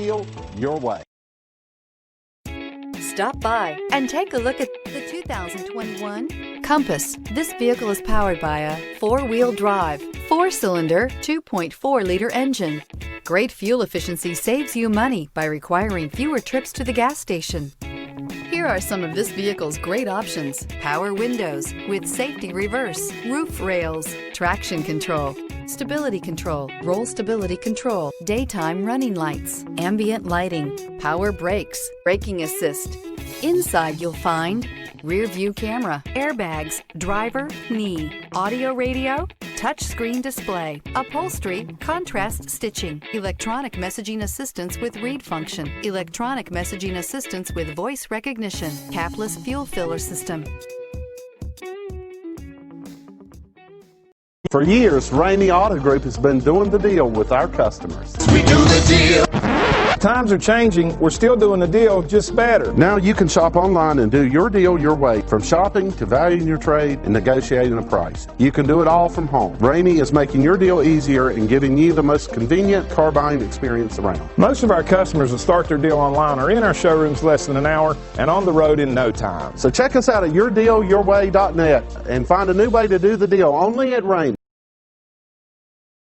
deal your way. Stop by and take a look at the 2021 Compass. This vehicle is powered by a four-wheel drive, four-cylinder, 2.4-liter engine. Great fuel efficiency saves you money by requiring fewer trips to the gas station. Here are some of this vehicle's great options: power windows with safety reverse, roof rails, traction control, stability control, roll stability control, daytime running lights, ambient lighting, power brakes, braking assist. Inside you'll find rear view camera, airbags, driver, knee, audio radio, touchscreen display, upholstery, contrast stitching, electronic messaging assistance with read function, electronic messaging assistance with voice recognition, capless fuel filler system. For years, Ramey Auto Group has been doing the deal with our customers. We do the deal. Times are changing. We're still doing the deal, just better. Now you can shop online and do your deal your way, from shopping to valuing your trade and negotiating a price. You can do it all from home. Ramey is making your deal easier and giving you the most convenient car buying experience around. Most of our customers that start their deal online are in our showrooms less than an hour and on the road in no time. So check us out at yourdealyourway.net and find a new way to do the deal only at Ramey.